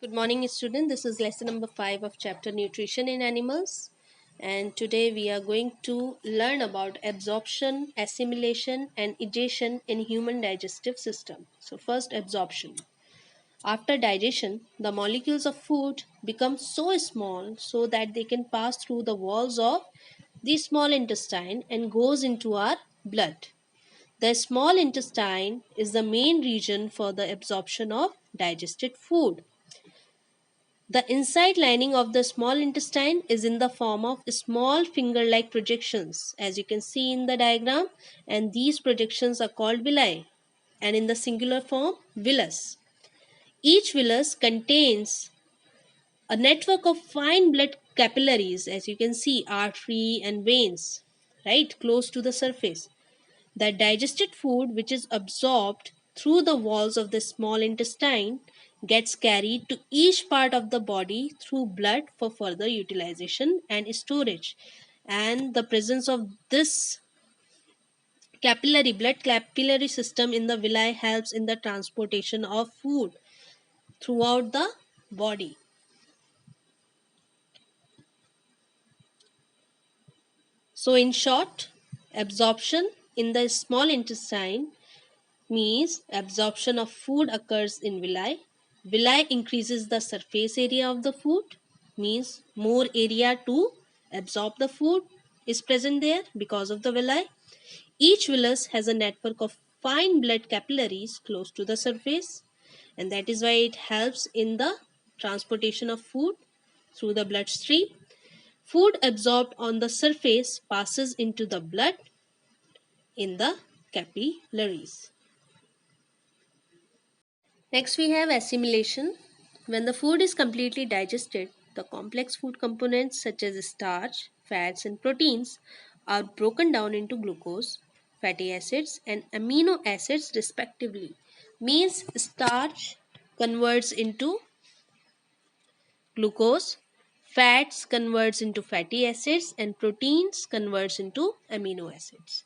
Good morning, student. This is lesson number 5 of chapter Nutrition in Animals. And today we are going to learn about absorption, assimilation, and digestion in human digestive system. So, first, absorption. After digestion, the molecules of food become so small so that they can pass through the walls of the small intestine and goes into our blood. The small intestine is the main region for the absorption of digested food. The inside lining of the small intestine is in the form of small finger-like projections, as you can see in the diagram, and these projections are called villi, and in the singular form, villus. Each villus contains a network of fine blood capillaries, as you can see, artery and veins, right, close to the surface. The digested food, which is absorbed through the walls of the small intestine, gets carried to each part of the body through blood for further utilization and storage. And the presence of this blood capillary system in the villi helps in the transportation of food throughout the body. So, in short, absorption in the small intestine means absorption of food occurs in villi. Villi increases the surface area of the food, means more area to absorb the food is present there because of the villi. Each villus has a network of fine blood capillaries close to the surface, and that is why it helps in the transportation of food through the bloodstream. Food absorbed on the surface passes into the blood in the capillaries. Next, we have assimilation. When the food is completely digested, the complex food components such as starch, fats, and proteins are broken down into glucose, fatty acids, and amino acids respectively. Means starch converts into glucose, fats converts into fatty acids, and proteins converts into amino acids.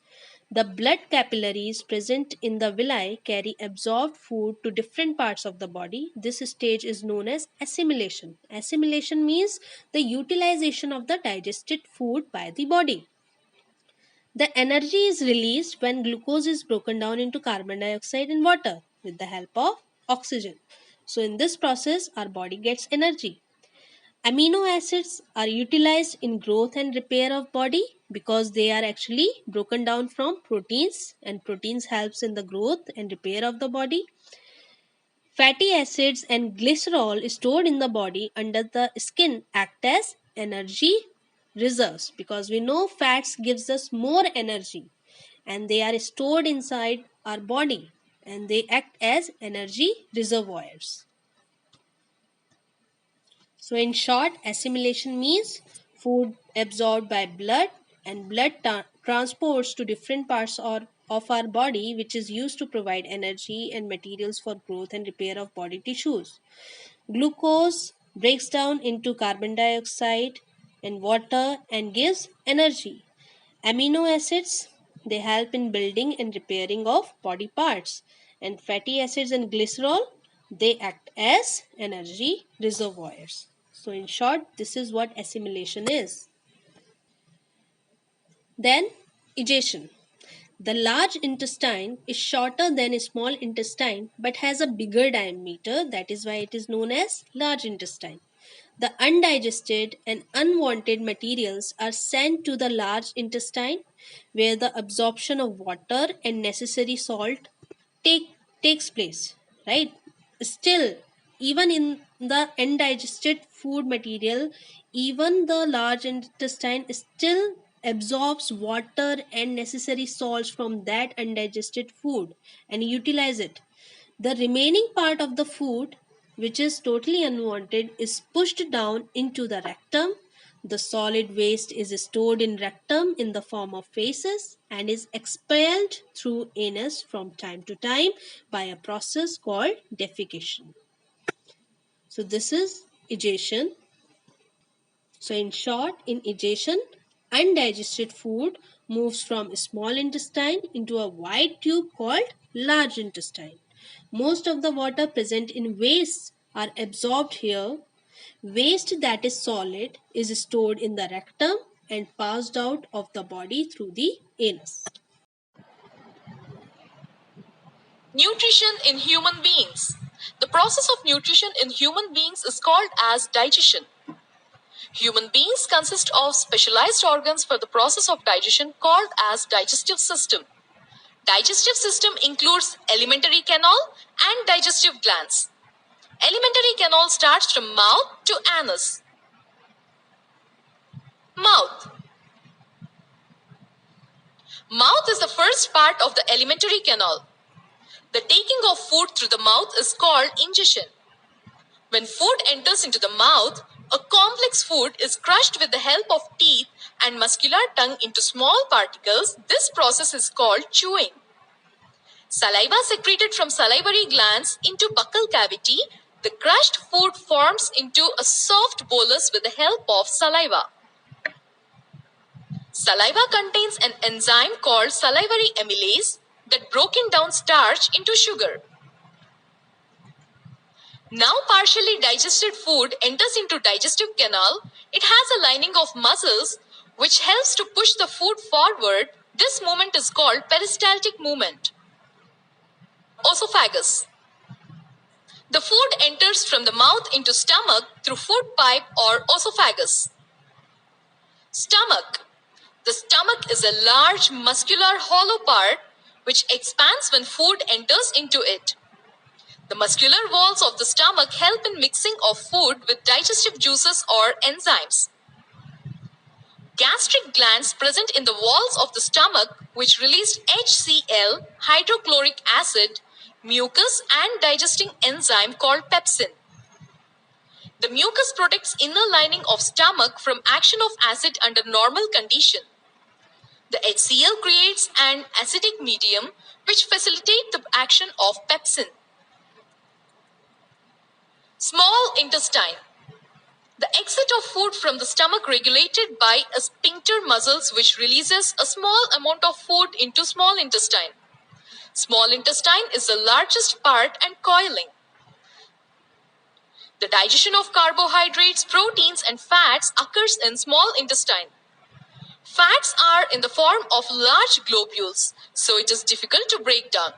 The blood capillaries present in the villi carry absorbed food to different parts of the body. This stage is known as assimilation. Assimilation means the utilization of the digested food by the body. The energy is released when glucose is broken down into carbon dioxide and water with the help of oxygen. So, in this process, our body gets energy. Amino acids are utilized in growth and repair of body because they are actually broken down from proteins, and proteins helps in the growth and repair of the body. Fatty acids and glycerol stored in the body under the skin act as energy reserves because we know fats gives us more energy, and they are stored inside our body and they act as energy reservoirs. So, in short, assimilation means food absorbed by blood, and blood transports to different parts of our body, which is used to provide energy and materials for growth and repair of body tissues. Glucose breaks down into carbon dioxide and water and gives energy. Amino acids, they help in building and repairing of body parts, and fatty acids and glycerol, they act as energy reservoirs. So in short, this is what assimilation is. Then digestion. The large intestine is shorter than a small intestine but has a bigger diameter, that is why it is known as large intestine. The undigested and unwanted materials are sent to the large intestine where the absorption of water and necessary salt takes place, right? Still, even in the undigested food material, even the large intestine still absorbs water and necessary salts from that undigested food and utilize it. The remaining part of the food, which is totally unwanted, is pushed down into the rectum. The solid waste is stored in rectum in the form of feces and is expelled through anus from time to time by a process called defecation. So this is digestion. So in short, in digestion, undigested food moves from small intestine into a wide tube called large intestine. Most of the water present in waste are absorbed here. Waste that is solid is stored in the rectum and passed out of the body through the anus. Nutrition in human beings. The process of nutrition in human beings is called as digestion. Human beings consist of specialized organs for the process of digestion called as digestive system. Digestive system includes alimentary canal and digestive glands. Alimentary canal starts from mouth to anus. Mouth. Mouth is the first part of the alimentary canal. The taking of food through the mouth is called ingestion. When food enters into the mouth, a complex food is crushed with the help of teeth and muscular tongue into small particles. This process is called chewing. Saliva secreted from salivary glands into buccal cavity. The crushed food forms into a soft bolus with the help of saliva. Saliva contains an enzyme called salivary amylase that broken down starch into sugar. Now partially digested food enters into digestive canal. It has a lining of muscles which helps to push the food forward. This movement is called peristaltic movement. Esophagus. The food enters from the mouth into stomach through food pipe or esophagus. Stomach. The stomach is a large muscular hollow part which expands when food enters into it. The muscular walls of the stomach help in mixing of food with digestive juices or enzymes. Gastric glands present in the walls of the stomach which release HCl, hydrochloric acid, mucus and digesting enzyme called pepsin. The mucus protects inner lining of stomach from action of acid under normal condition. The HCl creates an acidic medium which facilitates the action of pepsin. Small intestine. The exit of food from the stomach regulated by a sphincter muscles which releases a small amount of food into small intestine. Small intestine is the largest part and coiling. The digestion of carbohydrates, proteins and fats occurs in small intestine. Fats are in the form of large globules, so it is difficult to break down.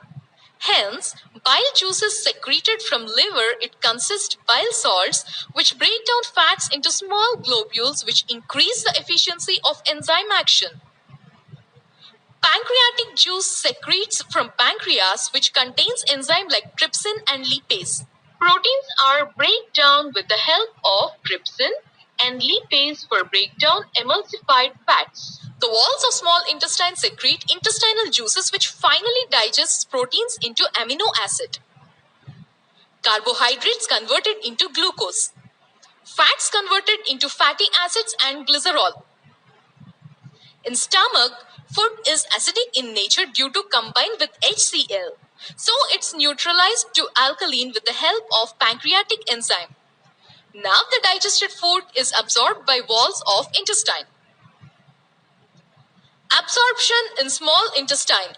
Hence, bile juice is secreted from liver. It consists bile salts which break down fats into small globules which increase the efficiency of enzyme action. Pancreatic juice secretes from pancreas which contains enzymes like trypsin and lipase. Proteins are break down with the help of trypsin and lipase for breakdown emulsified fats. The walls of small intestine secrete intestinal juices which finally digests proteins into amino acid. Carbohydrates converted into glucose. Fats converted into fatty acids and glycerol. In stomach, food is acidic in nature due to combine with HCl. So it's neutralized to alkaline with the help of pancreatic enzyme. Now the digested food is absorbed by walls of intestine. Absorption in small intestine.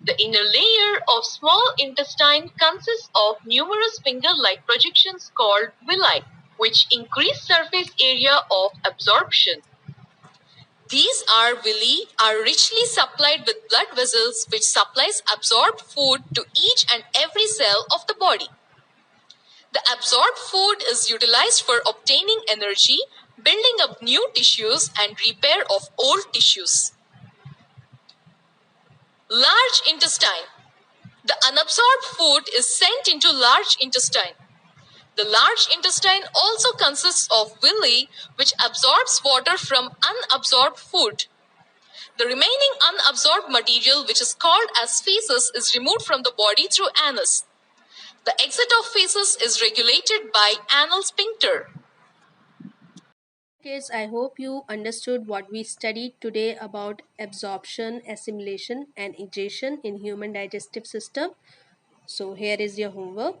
The inner layer of small intestine consists of numerous finger-like projections called villi, which increase surface area of absorption. These villi are richly supplied with blood vessels which supplies absorbed food to each and every cell of the body. The absorbed food is utilized for obtaining energy, building up new tissues and repair of old tissues. Large intestine. The unabsorbed food is sent into large intestine. The large intestine also consists of villi which absorbs water from unabsorbed food. The remaining unabsorbed material which is called as feces is removed from the body through anus. The exit of feces is regulated by anal sphincter. Kids, I hope you understood what we studied today about absorption, assimilation, and ingestion in human digestive system. So here is your homework.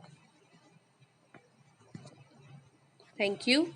Thank you.